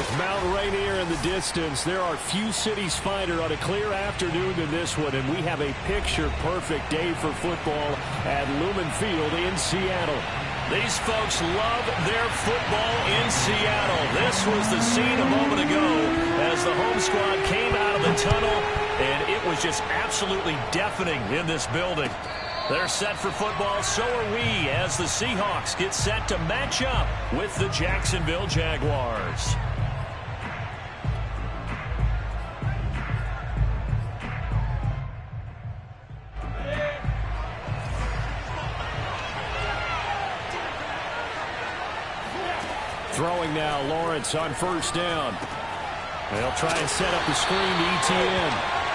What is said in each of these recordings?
With Mount Rainier in the distance, there are few cities finer on a clear afternoon than this one, and we have a picture-perfect day for football at Lumen Field in Seattle. These folks love their football in Seattle. This was the scene a moment ago as the home squad came out of the tunnel, and it was just absolutely deafening in this building. They're set for football, so are we, as the Seahawks get set to match up with the Jacksonville Jaguars. Throwing now, Lawrence on first down. They'll try and set up the screen to ETN.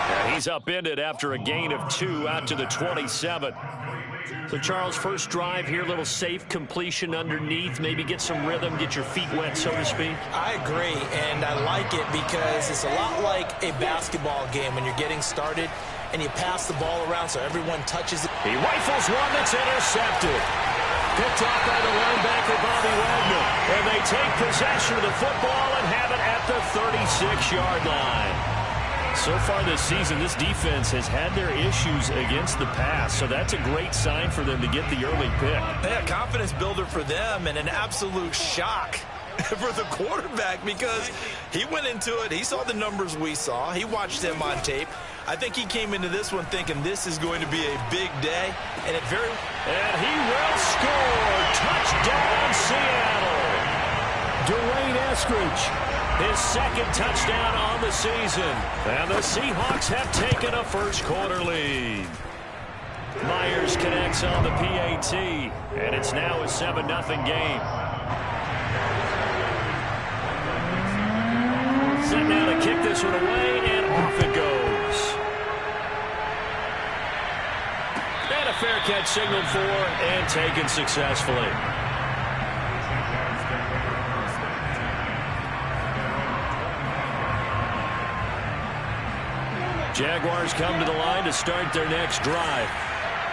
And he's upended after a gain of 2 out to the 27. So, Charles, first drive here, little safe completion underneath, maybe get some rhythm, get your feet wet, so to speak. I agree, and I like it because it's a lot like a basketball game when you're getting started and you pass the ball around so everyone touches it. He rifles one that's intercepted. Picked off by the linebacker, Bobby Wagner. And they take possession of the football and have it at the 36-yard line. So far this season, this defense has had their issues against the pass, so that's a great sign for them to get the early pick. Yeah, confidence builder for them and an absolute shock for the quarterback because he went into it. He saw the numbers we saw. He watched them on tape. I think he came into this one thinking this is going to be a big day, and it very... And he will score! Touchdown, Seattle! Dwayne Eskridge. His second touchdown on the season. And the Seahawks have taken a first-quarter lead. Myers connects on the PAT. And it's now a 7-0 game. Set now to kick this one away, and off it goes. And a fair catch signaled for and taken successfully. Jaguars come to the line to start their next drive.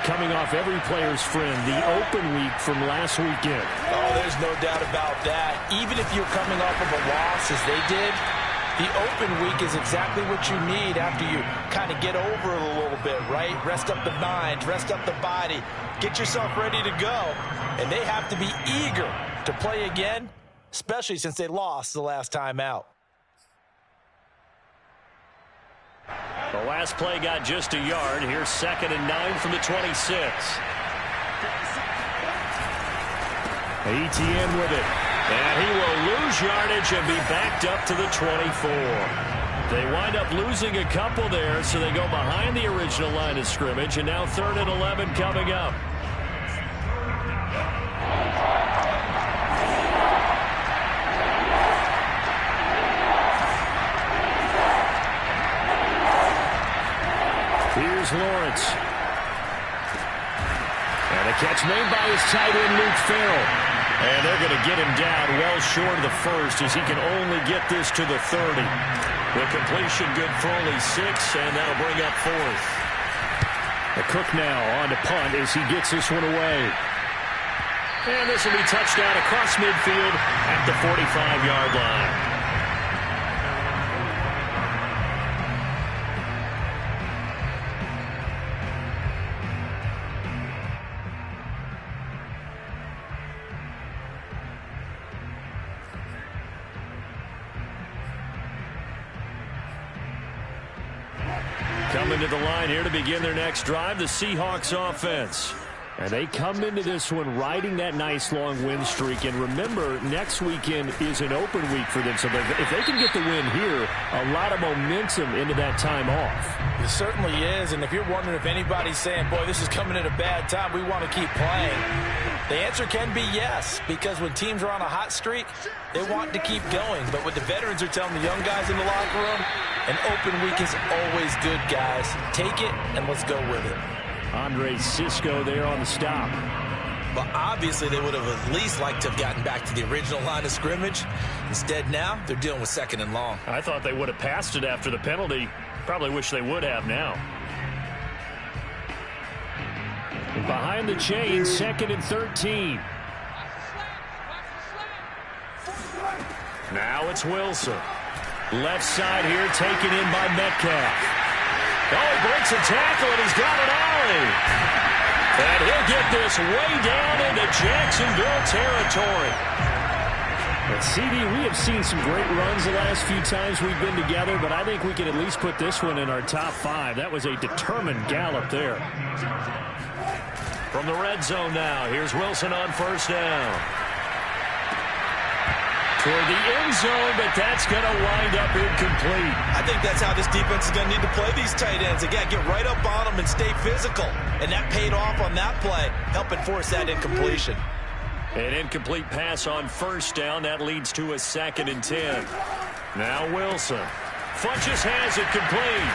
Coming off every player's friend, the open week from last weekend. Oh, there's no doubt about that. Even if you're coming off of a loss as they did, the open week is exactly what you need after you kind of get over it a little bit, right? Rest up the mind, rest up the body, get yourself ready to go. And they have to be eager to play again, especially since they lost the last time out. The last play got just a yard. Here's 2nd and 9 from the 26. ETN with it. And he will lose yardage and be backed up to the 24. They wind up losing a couple there, so they go behind the original line of scrimmage, and now 3rd and 11 coming up. Here's Lawrence. And a catch made by his tight end, Luke Farrell. And they're going to get him down well short of the first as he can only get this to the 30. The completion good for only 6, and that'll bring up 4th. The Cook now on to punt as he gets this one away. And this will be touchdown across midfield at the 45-yard line. Coming to the line here to begin their next drive, the Seahawks offense. And they come into this one riding that nice long win streak. And remember, next weekend is an open week for them. So if they can get the win here, a lot of momentum into that time off. It certainly is. And if you're wondering if anybody's saying, boy, this is coming at a bad time, we want to keep playing, the answer can be yes. Because when teams are on a hot streak, they want to keep going. But what the veterans are telling the young guys in the locker room, an open week is always good, guys. Take it and let's go with it. Andre Cisco there on the stop. But obviously they would have at least liked to have gotten back to the original line of scrimmage. Instead now, they're dealing with 2nd and long. I thought they would have passed it after the penalty. Probably wish they would have now. And behind the chain, 2nd and 13. Now it's Wilson. Left side here taken in by Metcalf. Oh, he breaks a tackle, and he's got an alley. And he'll get this way down into Jacksonville territory. But CD, we have seen some great runs the last few times we've been together, but I think we can at least put this one in our top 5. That was a determined gallop there. From the red zone now, here's Wilson on first down. Toward the end zone, but that's going to wind up incomplete. I think that's how this defense is going to need to play these tight ends. Again, get right up on them and stay physical. And that paid off on that play, helping force that incompletion. An incomplete pass on first down. That leads to a 2nd and 10. Now Wilson. Funches has it complete.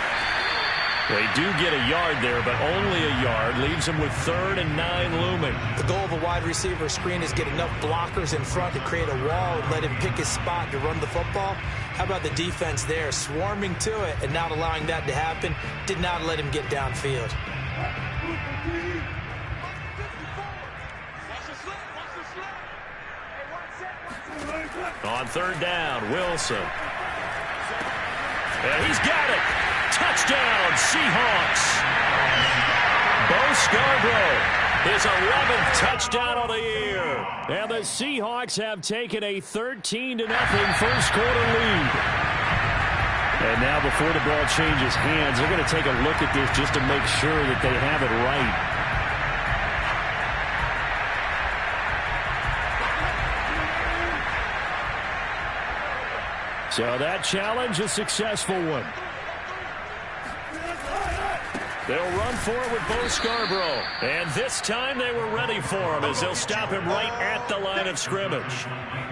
They do get a yard there, but only a yard. Leaves them with 3rd and 9 looming. The goal of a wide receiver screen is get enough blockers in front to create a wall and let him pick his spot to run the football. How about the defense there, swarming to it and not allowing that to happen? Did not let him get downfield. On 3rd down, Wilson. And he's got it. Touchdown, Seahawks. Bo Scarborough, his 11th touchdown of the year. And the Seahawks have taken a 13-0 first quarter lead. And now before the ball changes hands, they're going to take a look at this just to make sure that they have it right. So that challenge, a successful one. They'll run for it with Bo Scarborough. And this time they were ready for him as they'll stop him right at the line of scrimmage.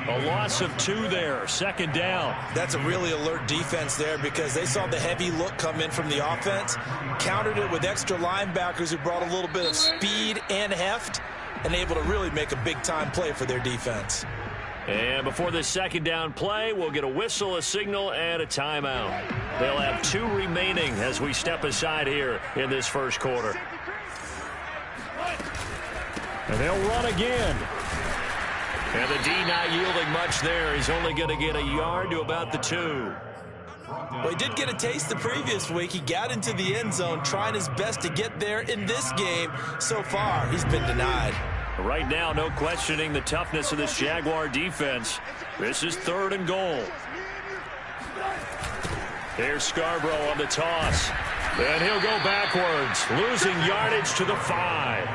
A loss of 2 there, 2nd down. That's a really alert defense there because they saw the heavy look come in from the offense, countered it with extra linebackers who brought a little bit of speed and heft, and able to really make a big-time play for their defense. And before this 2nd down play, we'll get a whistle, a signal, and a timeout. They'll have 2 remaining as we step aside here in this first quarter. And they'll run again. And the D not yielding much there. He's only going to get a yard to about the 2. Well, he did get a taste the previous week. He got into the end zone trying his best to get there in this game. So far, he's been denied. Right now, no questioning the toughness of this Jaguar defense. This is 3rd and goal. Here's Scarborough on the toss. And he'll go backwards, losing yardage to the 5.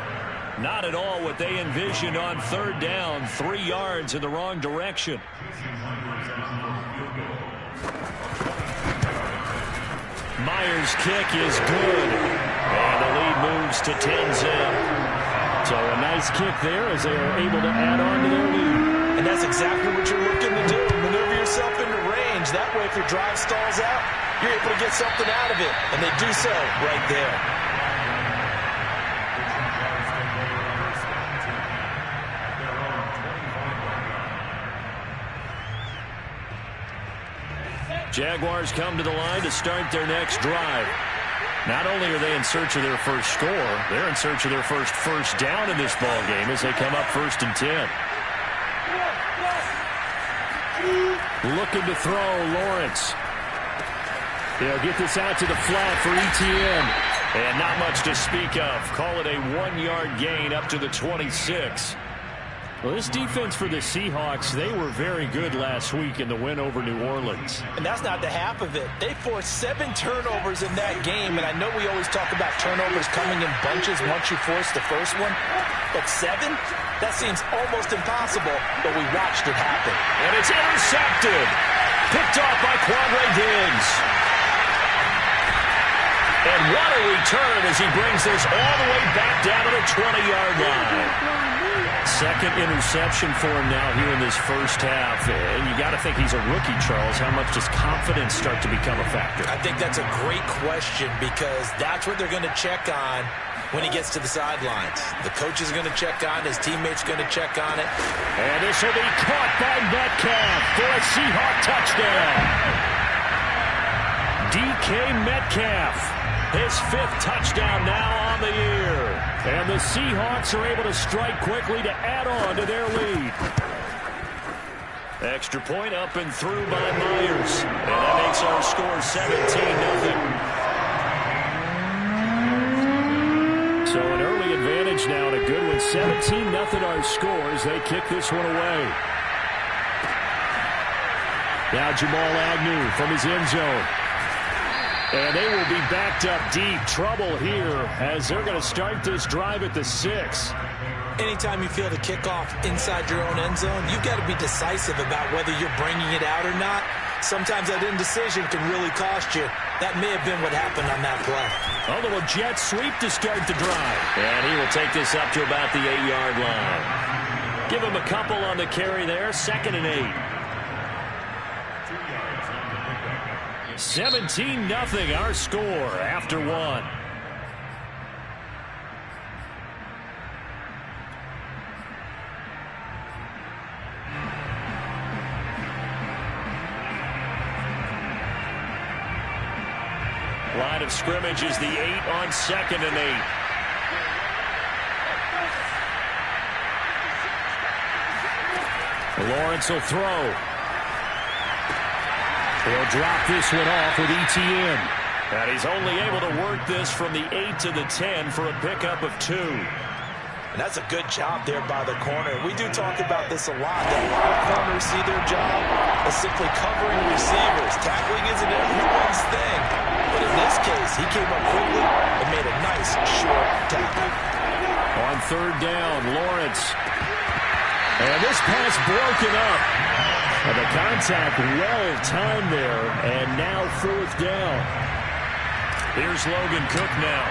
Not at all what they envisioned on 3rd down. 3 yards in the wrong direction. Myers' kick is good. And the lead moves to 10-0. So a nice kick there as they are able to add on to their lead. And that's exactly what you're looking to do. Maneuver yourself into range. That way, if your drive stalls out, you're able to get something out of it. And they do so right there. Jaguars come to the line to start their next drive. Not only are they in search of their first score, they're in search of their first down in this ball game as they come up 1st and 10. Looking to throw, Lawrence. They'll get this out to the flat for ETN. And not much to speak of. Call it a 1-yard gain up to the 26. Well, this defense for the Seahawks, they were very good last week in the win over New Orleans. And that's not the half of it. They forced 7 turnovers in that game, and I know we always talk about turnovers coming in bunches once you force the first one, but 7? That seems almost impossible, but we watched it happen. And it's intercepted. Picked off by Quandre Diggs. And what a return as he brings this all the way back down to the 20-yard line. 2nd interception for him now here in this first half. And you got to think he's a rookie, Charles. How much does confidence start to become a factor? I think that's a great question because that's what they're going to check on when he gets to the sidelines. The coach is going to check on, his teammates going to check on it. And this will be caught by Metcalf for a Seahawk touchdown. DK Metcalf, his 5th touchdown now on the year. And the Seahawks are able to strike quickly to add on to their lead. Extra point up and through by Myers. And that makes our score 17-0. So an early advantage now and a good one. 17-0 our score as they kick this one away. Now Jamal Agnew from his end zone. And they will be backed up deep. Trouble here as they're going to start this drive at the 6. Anytime you feel the kickoff inside your own end zone, you've got to be decisive about whether you're bringing it out or not. Sometimes that indecision can really cost you. That may have been what happened on that play. A little jet sweep to start the drive. And he will take this up to about the 8-yard line. Give him a couple on the carry there. 2nd and 8. 17-0 our score after 1. Line of scrimmage is the 8 on 2nd and 8. Lawrence will throw. He'll drop this one off with ETN. And he's only able to work this from the 8 to the 10 for a pickup of 2. And that's a good job there by the corner. We do talk about this a lot, that a lot of corners see their job as simply covering receivers. Tackling isn't everyone's thing. But in this case, he came up quickly and made a nice short tackle. On 3rd down, Lawrence. And this pass broken up. And the contact well timed there. And now 4th down. Here's Logan Cook now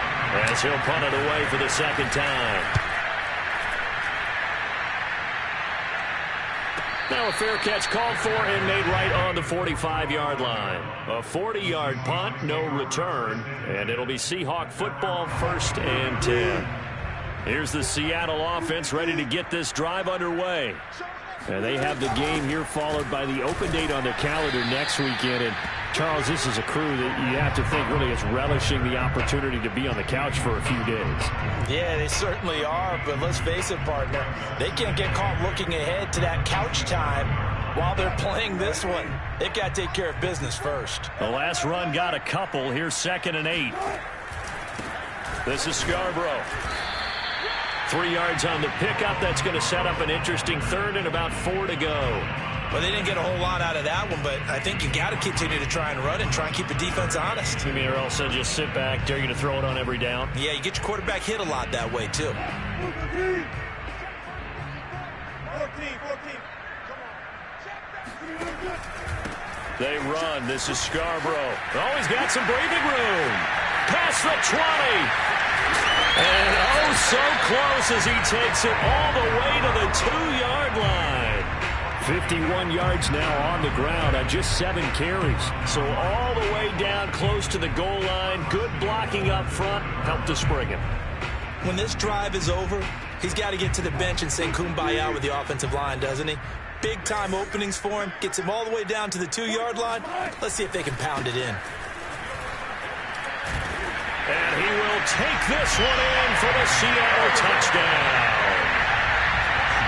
as he'll punt it away for the 2nd time. Now a fair catch called for and made right on the 45-yard line. A 40-yard punt, no return, and it'll be Seahawk football 1st and 10. Here's the Seattle offense ready to get this drive underway. And they have the game here followed by the open date on their calendar next weekend. And Charles, this is a crew that you have to think really is relishing the opportunity to be on the couch for a few days. Yeah, they certainly are, but let's face it, partner, they can't get caught looking ahead to that couch time while they're playing this one. They've got to take care of business first. The last run got a couple. Here's 2nd and 8. This is Scarborough. 3 yards on the pickup. That's going to set up an interesting 3rd and about 4 to go. Well, they didn't get a whole lot out of that one, but I think you got to continue to try and run and try and keep the defense honest. You mean or else they'll just sit back, dare you to throw it on every down? Yeah, you get your quarterback hit a lot that way, too. They run. This is Scarborough. Oh, he's got some breathing room. Past the 20. And oh, so close as he takes it all the way to the 2-yard line. 51 yards now on the ground on just 7 carries. So all the way down close to the goal line. Good blocking up front. Helped to spring him. When this drive is over, he's got to get to the bench and sing Kumbaya with the offensive line, doesn't he? Big-time openings for him. Gets him all the way down to the 2-yard line. Let's see if they can pound it in. And he will take this one in for the Seattle touchdown.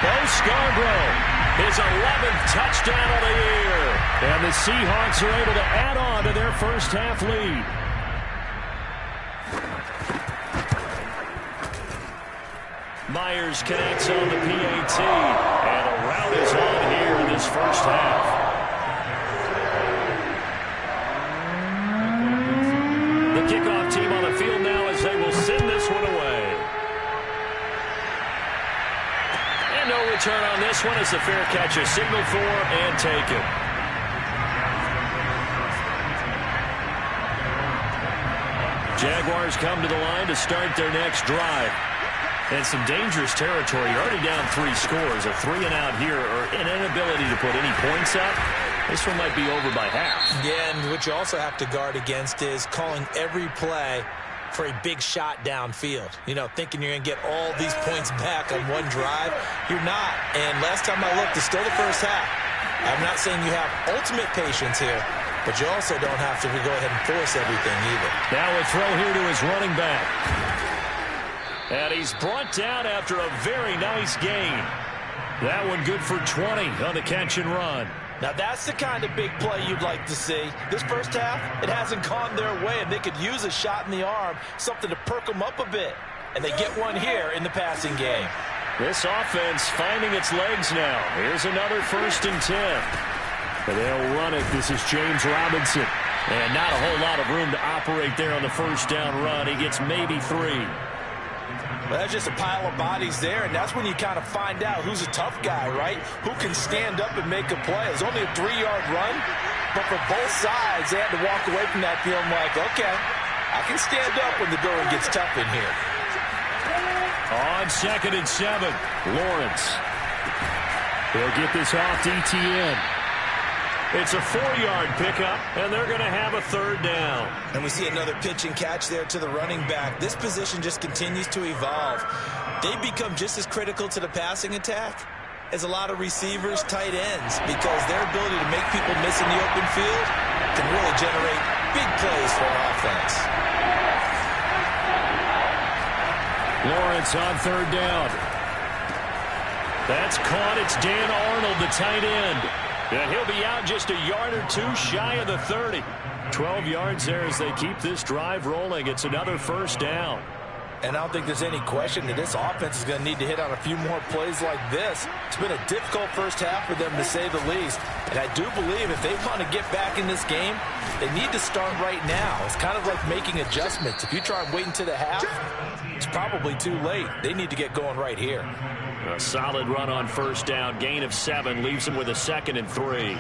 Bo Scarborough, his 11th touchdown of the year. And the Seahawks are able to add on to their first half lead. Myers connects on the PAT. And a rout is on here in this first half. The kickoff team on the field now as they will send this one away. And no return on this one as the fair catch is signaled for and taken. Jaguars come to the line to start their next drive. And some dangerous territory. You're already down 3 scores. A 3-and-out here or an inability to put any points up. This one might be over by half. Yeah, and what you also have to guard against is calling every play for a big shot downfield. You know, thinking you're going to get all these points back on one drive. You're not. And last time I looked, it's still the first half. I'm not saying you have ultimate patience here, but you also don't have to go ahead and force everything either. Now a throw here to his running back. And he's brought down after a very nice gain. That one good for 20 on the catch and run. Now that's the kind of big play you'd like to see. This first half, it hasn't gone their way, and they could use a shot in the arm, something to perk them up a bit. And they get one here in the passing game. This offense finding its legs now. Here's another 1st and 10. And they'll run it. This is James Robinson. And not a whole lot of room to operate there on the first down run. He gets maybe 3. Well, that's just a pile of bodies there, and that's when you kind of find out who's a tough guy, right? Who can stand up and make a play. It's only a 3-yard run, but for both sides, they had to walk away from that feeling like, okay, I can stand up when the going gets tough in here. On 2nd and 7, Lawrence. He'll get this off to ETN. It's a 4-yard pickup, and they're going to have a 3rd down. And we see another pitch and catch there to the running back. This position just continues to evolve. They become just as critical to the passing attack as a lot of receivers, tight ends, because their ability to make people miss in the open field can really generate big plays for an offense. Lawrence on 3rd down. That's caught. It's Dan Arnold, the tight end. And he'll be out just a yard or 2 shy of the 30. 12 yards there as they keep this drive rolling. It's another 1st down. And I don't think there's any question that this offense is going to need to hit on a few more plays like this. It's been a difficult first half for them, to say the least. And I do believe if they want to get back in this game, they need to start right now. It's kind of like making adjustments. If you try and wait until the half, it's probably too late. They need to get going right here. A solid run on 1st down. Gain of 7 leaves them with a 2nd and 3.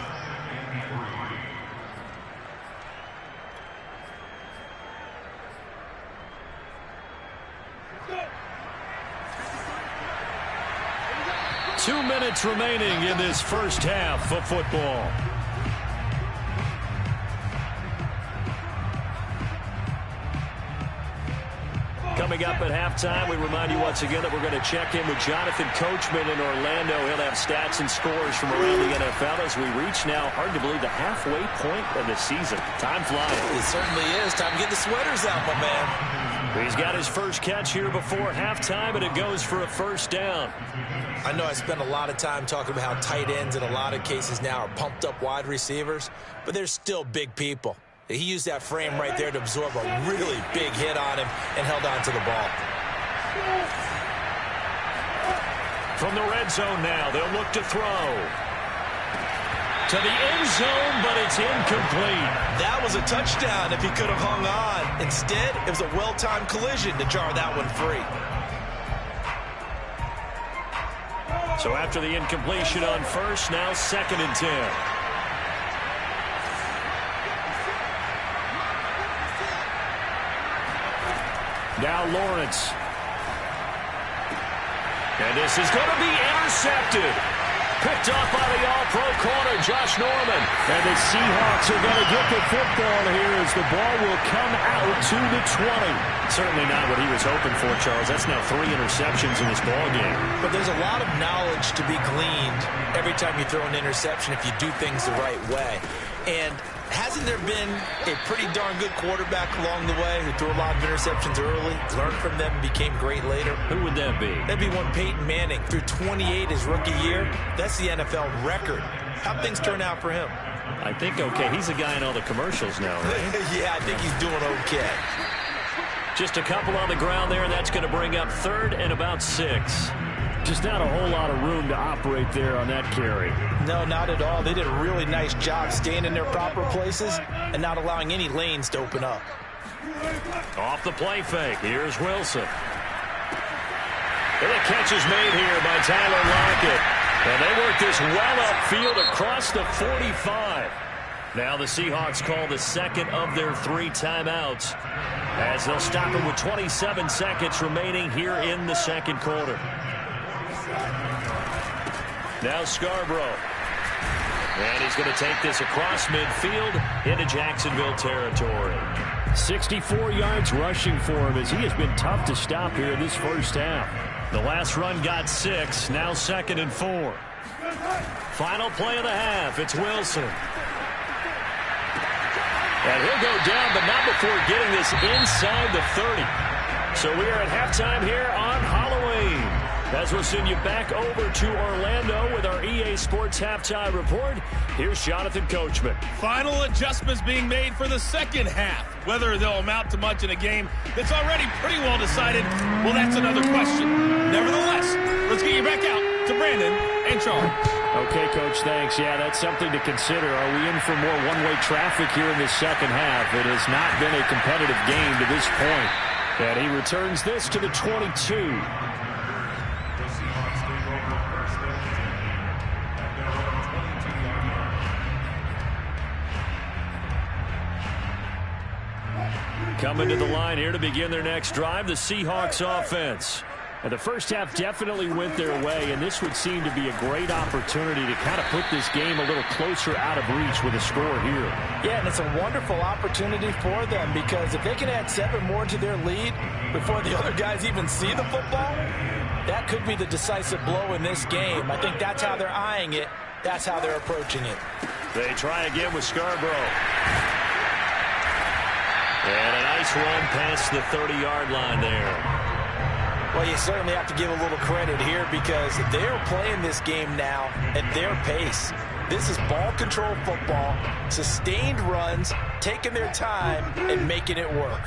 Two minutes remaining in this first half of football. Coming up at halftime, we remind you once again that we're going to check in with Jonathan Coachman in Orlando. He'll have stats and scores from around the NFL as we reach now, hard to believe, the halfway point of the season. Time flying. It certainly is. Time to get the sweaters out, my man. He's got his first catch here before halftime, and it goes for a 1st down. I know I spent a lot of time talking about how tight ends in a lot of cases now are pumped up wide receivers, but they're still big people. He used that frame right there to absorb a really big hit on him and held on to the ball. From the red zone now, they'll look to throw. To the end zone, but it's incomplete. That was a touchdown if he could have hung on. Instead, it was a well-timed collision to jar that one free. So after the incompletion on 1st, now 2nd and 10. Now Lawrence. And this is going to be intercepted. Picked off by the all-pro corner, Josh Norman. And the Seahawks are going to get the football here as the ball will come out to the 20. Certainly not what he was hoping for, Charles. That's now 3 interceptions in this ball game. But there's a lot of knowledge to be gleaned every time you throw an interception if you do things the right way. And hasn't there been a pretty darn good quarterback along the way who threw a lot of interceptions early, learned from them, and became great later? Who would that be? That'd be one Peyton Manning. Threw 28 his rookie year. That's the NFL record. How'd things turn out for him? I think okay. He's a guy in all the commercials now, right? Yeah, I think he's doing okay. Just a couple on the ground there. That's going to bring up 3rd and about 6. Just not a whole lot of room to operate there on that carry. No, not at all. They did a really nice job staying in their proper places and not allowing any lanes to open up. Off the play fake. Here's Wilson. And the catch is made here by Tyler Lockett. And they work this well upfield across the 45. Now the Seahawks call the 2nd of their 3 timeouts as they'll stop him with 27 seconds remaining here in the 2nd quarter. Now Scarborough. And he's going to take this across midfield into Jacksonville territory. 64 yards rushing for him as he has been tough to stop here in this first half. The last run got 6. Now 2nd and 4. Final play of the half. It's Wilson. And he'll go down, but not before getting this inside the 30. So we are at halftime here on Halloween. As we'll send you back over to Orlando with our EA Sports Halftime Report, here's Jonathan Coachman. Final adjustments being made for the second half. Whether they'll amount to much in a game that's already pretty well decided, well, that's another question. Nevertheless, let's get you back out to Brandon and Charles. Okay, Coach, thanks. Yeah, that's something to consider. Are we in for more one-way traffic here in this second half? It has not been a competitive game to this point. And he returns this to the 22. Coming to the line here to begin their next drive, the Seahawks offense. And the first half definitely went their way, and this would seem to be a great opportunity to kind of put this game a little closer out of reach with a score here. Yeah, and it's a wonderful opportunity for them because if they can add 7 more to their lead before the other guys even see the football, that could be the decisive blow in this game. I think that's how they're eyeing it. That's how they're approaching it. They try again with Scarborough. And a nice run past the 30-yard line there. Well, you certainly have to give a little credit here because they're playing this game now at their pace. This is ball control football, sustained runs, taking their time, and making it work.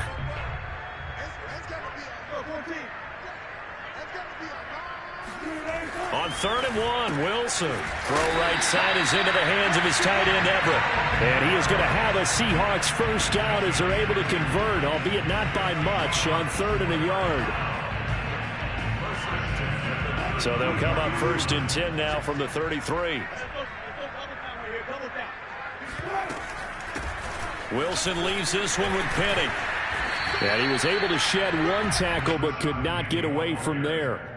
On 3rd and 1, Wilson. Throw right side is into the hands of his tight end, Everett. And he is going to have a Seahawks first down as they're able to convert, albeit not by much, on 3rd and a yard. So they'll come up 1st and 10 now from the 33. Wilson leaves this one with Penny. And he was able to shed 1 tackle but could not get away from there.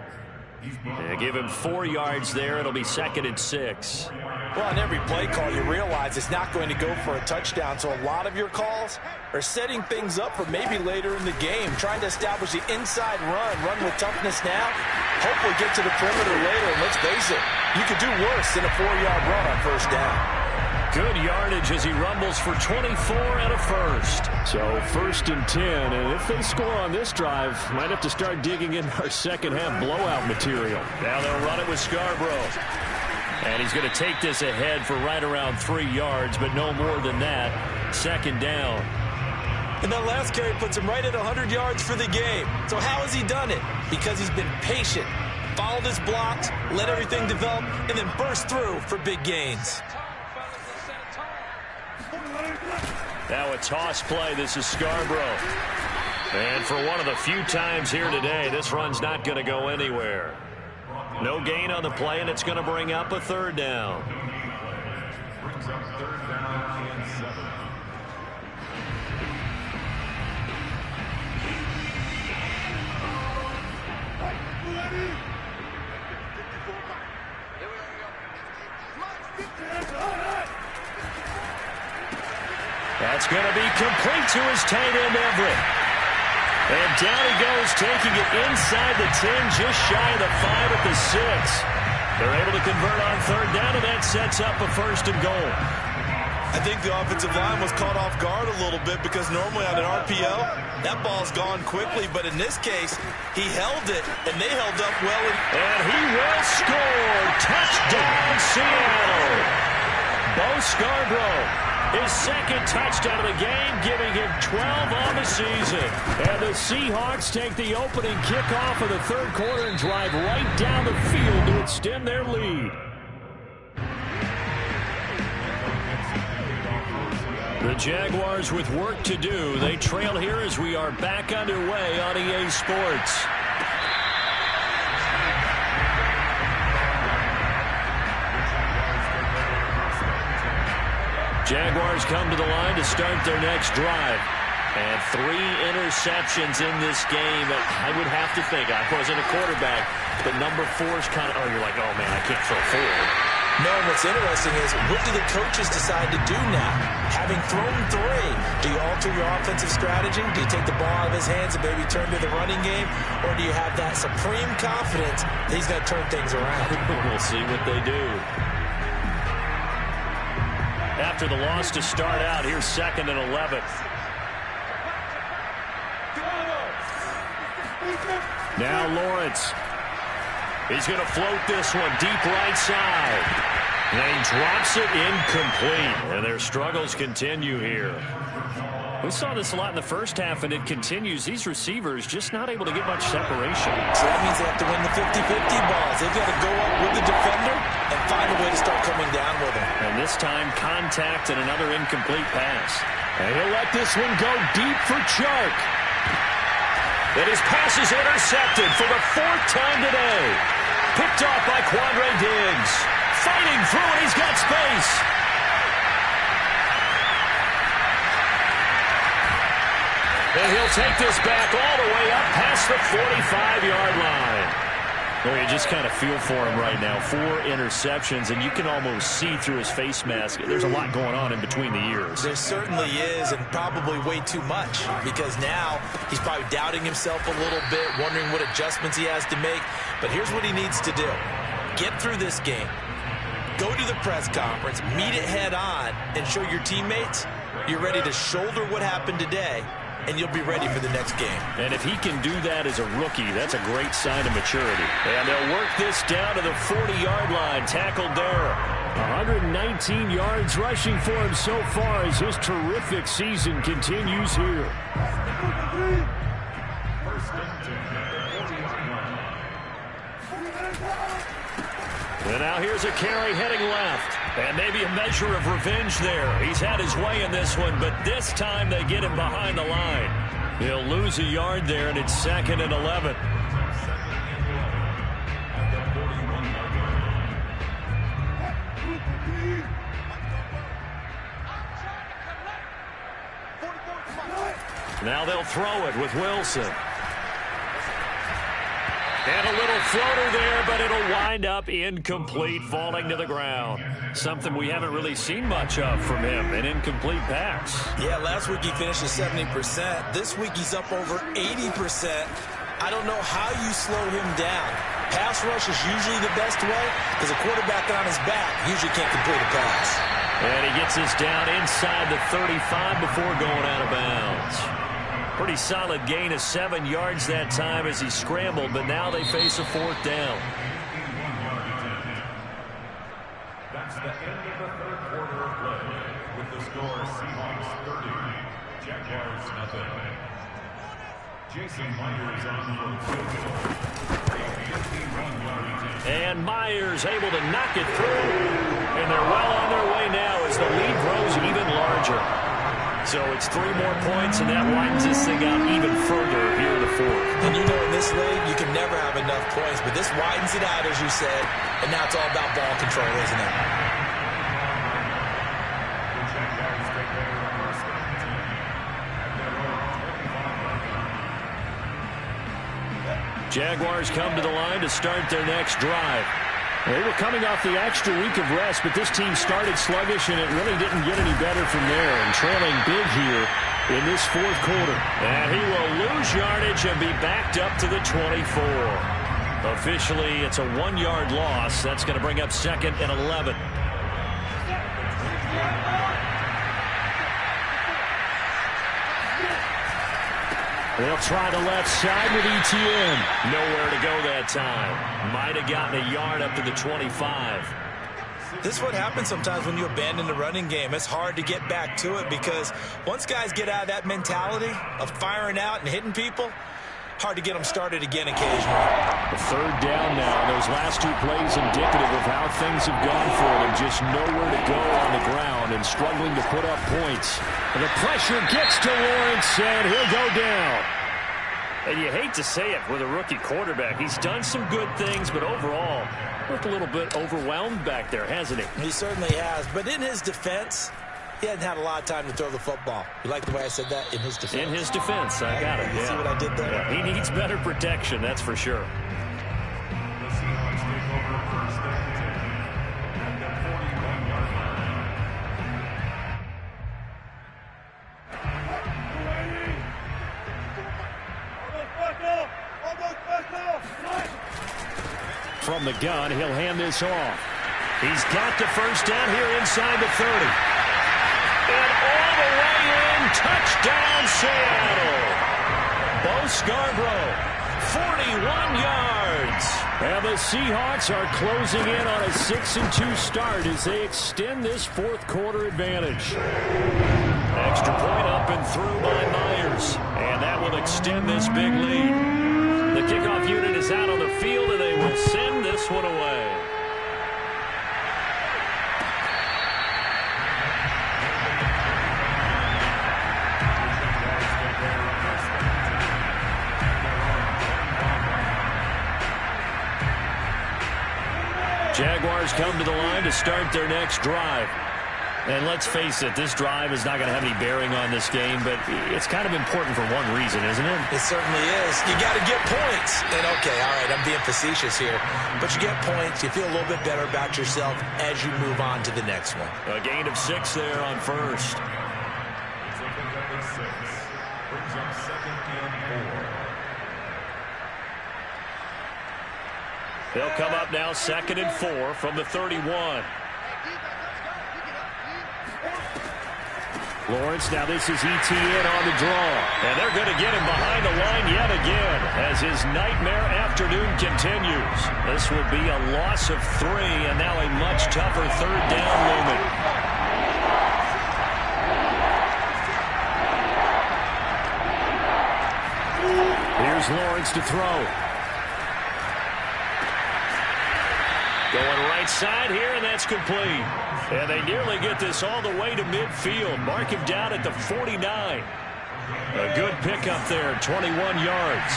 They give him 4 yards there. It'll be 2nd and 6. Well, on every play call, you realize it's not going to go for a touchdown. So a lot of your calls are setting things up for maybe later in the game, trying to establish the inside run with toughness now, hopefully get to the perimeter later. And let's face it, you could do worse than a 4-yard run on 1st down. Good yardage as he rumbles for 24 and a first. So 1st and 10, and if they score on this drive, might have to start digging in our second half blowout material. Now they'll run it with Scarborough. And he's going to take this ahead for right around 3 yards, but no more than that. 2nd down. And that last carry puts him right at 100 yards for the game. So how has he done it? Because he's been patient, followed his blocks, let everything develop, and then burst through for big gains. Now a toss play. This is Scarborough. And for one of the few times here today, this run's not going to go anywhere. No gain on the play, and it's going to bring up a 3rd down. That's going to be complete to his tight end, Everett. And down he goes, taking it inside the 10, just shy of the 5 at the 6. They're able to convert on 3rd down, and that sets up a 1st and goal. I think the offensive line was caught off guard a little bit because normally on an RPO, that ball's gone quickly. But in this case, he held it, and they held up well. And he will score. Touchdown, Seattle. Bo Scarborough. His 2nd touchdown of the game, giving him 12 on the season. And the Seahawks take the opening kickoff of the 3rd quarter and drive right down the field to extend their lead. The Jaguars with work to do. They trail here as we are back underway on EA Sports. Jaguars come to the line to start their next drive. And 3 interceptions in this game. I would have to think, I wasn't a quarterback, but number 4's kind of, you're like, oh man, I can't throw 4. No, and what's interesting is, what do the coaches decide to do now? Having thrown 3, do you alter your offensive strategy? Do you take the ball out of his hands and maybe turn to the running game? Or do you have that supreme confidence that he's going to turn things around? We'll see what they do. After the loss to start out, here's 2nd and 11. Now Lawrence. He's going to float this one deep right side. And he drops it incomplete. And their struggles continue here. We saw this a lot in the first half, and it continues. These receivers just not able to get much separation. So that means they have to win the 50-50 balls. They've got to go up with the defender and find a way to start coming down with him. And this time, contact and another incomplete pass. And he'll let this one go deep for Chark. And his pass is intercepted for the 4th time today. Picked off by Quandre Diggs. Fighting through, and he's got space. And he'll take this back all the way up past the 45-yard line. Well, you just kind of feel for him right now. 4 interceptions, and you can almost see through his face mask. There's a lot going on in between the ears. There certainly is, and probably way too much, because now he's probably doubting himself a little bit, wondering what adjustments he has to make. But here's what he needs to do. Get through this game. Go to the press conference, meet it head on, and show your teammates you're ready to shoulder what happened today, and you'll be ready for the next game. And if he can do that as a rookie, that's a great sign of maturity. And they'll work this down to the 40-yard line. Tackled there. 119 yards rushing for him so far as his terrific season continues here. And now here's a carry heading left. And maybe a measure of revenge there. He's had his way in this one, but this time they get him behind the line. He'll lose a yard there, and it's 2nd and 11. Now they'll throw it with Wilson. And a little floater there, but it'll wind up incomplete, falling to the ground. Something we haven't really seen much of from him, an incomplete pass. Yeah, last week he finished at 70%. This week he's up over 80%. I don't know how you slow him down. Pass rush is usually the best way because a quarterback on his back usually can't complete a pass. And he gets us down inside the 35 before going out of bounds. Pretty solid gain of 7 yards that time as he scrambled, but now they face a 4th down. That's the end of the 3rd quarter of play with the score Seahawks 30, Jaguars nothing. Jason Myers on for field goal. And Myers able to knock it through. And they're well on their way now as the lead grows even larger. So it's 3 more points, and that widens this thing out even further here in the 4th. And you know, in this league, you can never have enough points, but this widens it out, as you said, and now it's all about ball control, isn't it? Jaguars come to the line to start their next drive. They were coming off the extra week of rest, but this team started sluggish, and it really didn't get any better from there, and trailing big here in this 4th quarter. And he will lose yardage and be backed up to the 24. Officially, it's a 1-yard loss. That's going to bring up 2nd and 11. They'll try the left side with Etienne. Nowhere to go that time. Might have gotten a yard up to the 25. This is what happens sometimes when you abandon the running game. It's hard to get back to it because once guys get out of that mentality of firing out and hitting people, hard to get them started again occasionally. The 3rd down now. Those last 2 plays indicative of how things have gone for them. Just nowhere to go on the ground and struggling to put up points. And the pressure gets to Lawrence, and he'll go down. And you hate to say it with a rookie quarterback. He's done some good things, but overall, looked a little bit overwhelmed back there, hasn't he? He certainly has. But in his defense, he hadn't had a lot of time to throw the football. You like the way I said that? In his defense. In his defense. I got it. You see what I did there? Yeah, he needs better protection, that's for sure. The Seahawks take over first and 10 at the 41-yard line. From the gun, he'll hand this off. He's got the first down here inside the 30. And all the way in, touchdown Seattle. Bo Scarborough 41 yards. And the Seahawks are closing in on a 6-2 start as they extend this fourth quarter advantage. Extra point up and through by Myers. And that will extend this big lead. The kickoff unit is out on the field, and they will send this one away. Jaguars come to the line to start their next drive. And let's face it, this drive is not going to have any bearing on this game, but it's kind of important for one reason, isn't it? It certainly is. You got to get points. And, okay, all right, I'm being facetious here. But you get points, you feel a little bit better about yourself as you move on to the next one. A gain of 6 there on first. It's a pickup of 6. Brings up 2nd and 4. They'll come up now 2nd and 4 from the 31. Lawrence, now this is ETN on the draw. And they're going to get him behind the line yet again as his nightmare afternoon continues. This will be a loss of 3 and now a much tougher third down looming. Here's Lawrence to throw. Going right side here, and that's complete. And they nearly get this all the way to midfield. Mark him down at the 49. A good pickup there, 21 yards.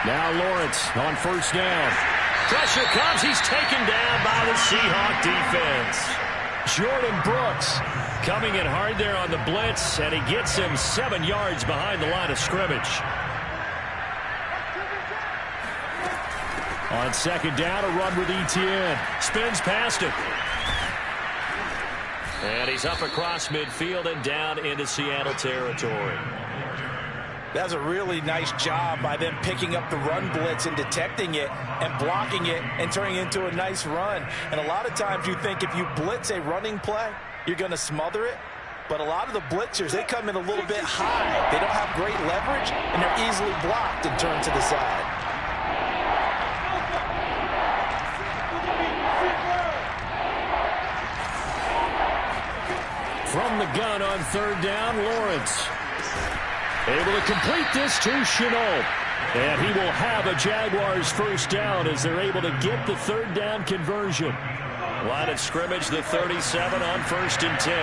Now Lawrence on first down. Pressure comes. He's taken down by the Seahawk defense. Jordan Brooks coming in hard there on the blitz, and he gets him 7 yards behind the line of scrimmage. On second down, a run with ETN. Spins past it. And he's up across midfield and down into Seattle territory. That's a really nice job by them picking up the run blitz and detecting it and blocking it and turning it into a nice run. And a lot of times you think if you blitz a running play, you're going to smother it. But a lot of the blitzers, they come in a little bit high. They don't have great leverage, and they're easily blocked and turned to the side. From the gun on third down, Lawrence. Able to complete this to Chenault. And he will have a Jaguars first down as they're able to get the third down conversion. Line of scrimmage, the 37 on 1st and 10.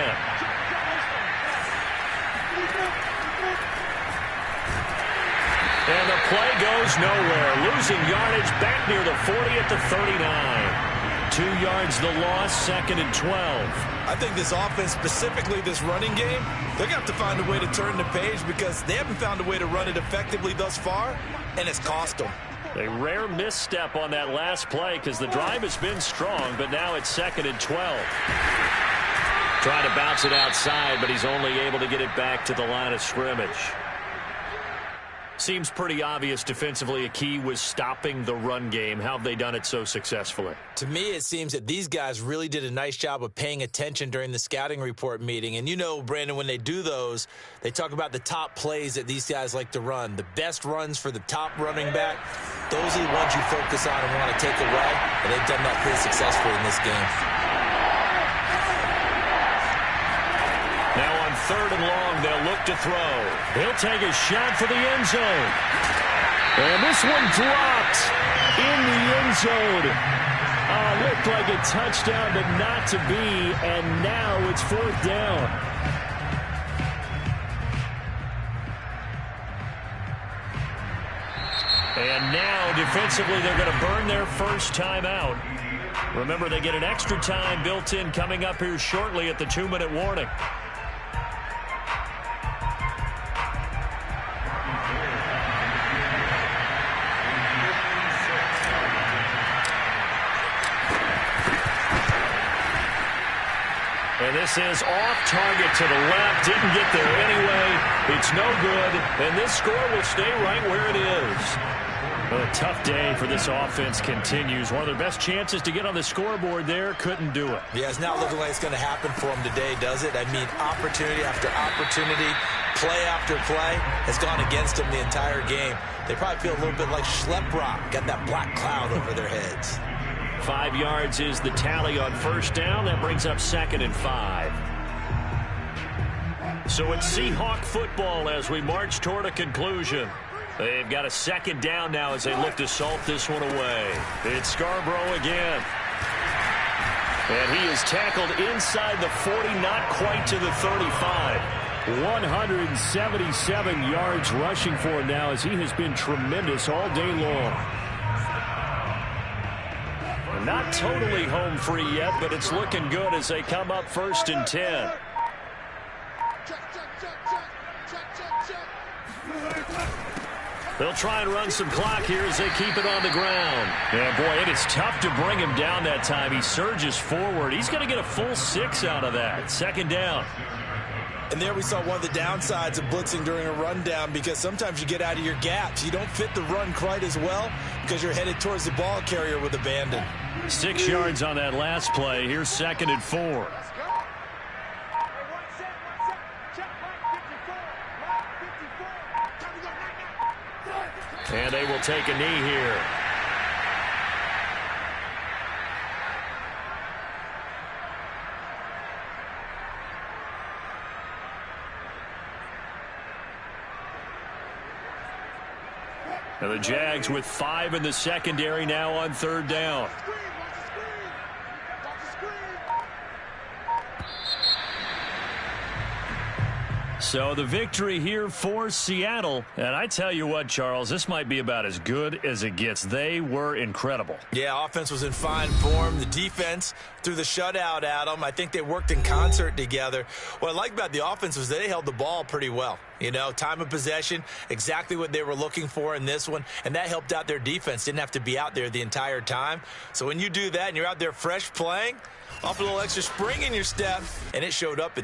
And the play goes nowhere. Losing yardage back near the 40 at the 39. 2 yards the loss, 2nd and 12. I think this offense, specifically this running game, they're going to have to find a way to turn the page because they haven't found a way to run it effectively thus far, and it's cost them. A rare misstep on that last play because the drive has been strong, but now it's 2nd and 12. Trying to bounce it outside, but he's only able to get it back to the line of scrimmage. Seems pretty obvious defensively a key was stopping the run game. How have they done it so successfully? To me, it seems that these guys really did a nice job of paying attention during the scouting report meeting. And you know, Brandon, when they do those, they talk about the top plays that these guys like to run. The best runs for the top running back, those are the ones you focus on and want to take away. And they've done that pretty successfully in this game. Now on third and long, they'll look to throw. He'll take a shot for the end zone. And this one dropped in the end zone. Looked like a touchdown, but not to be. And now it's 4th down. And now, defensively, they're going to burn their first time out. Remember, they get an extra time built in coming up here shortly at the 2-minute warning. And this is off target to the left. Didn't get there anyway. It's no good. And this score will stay right where it is. Well, a tough day for this offense continues. One of their best chances to get on the scoreboard there. Couldn't do it. Yeah, it's not looking like it's going to happen for them today, does it? I mean, opportunity after opportunity. play after play has gone against them the entire game. They probably feel a little bit like Schlepp-Rock, got that black cloud over their heads. 5 yards is the tally on first down. That brings up 2nd and 5. So it's Seahawk football as we march toward a conclusion. They've got a 2nd down now as they look to salt this one away. It's Scarborough again. And he is tackled inside the 40, not quite to the 35. 177 yards rushing for him now as he has been tremendous all day long. Not totally home free yet, but it's looking good as they come up 1st and 10. They'll try and run some clock here as they keep it on the ground. Yeah, boy, it is tough to bring him down that time. He surges forward. He's going to get a full 6 out of that. 2nd down. And there we saw one of the downsides of blitzing during a rundown, because sometimes you get out of your gaps. You don't fit the run quite as well because you're headed towards the ball carrier with abandon. 6 yards on that last play. Here's 2nd and 4. And they will take a knee here. And the Jags with 5 in the secondary now on 3rd down. So the victory here for Seattle. And I tell you what, Charles, this might be about as good as it gets. They were incredible. Yeah, offense was in fine form. The defense threw the shutout at them. I think they worked in concert together. What I like about the offense was they held the ball pretty well. You know, time of possession, exactly what they were looking for in this one. And that helped out their defense. Didn't have to be out there the entire time. So when you do that and you're out there fresh playing, off a little extra spring in your step, and it showed up in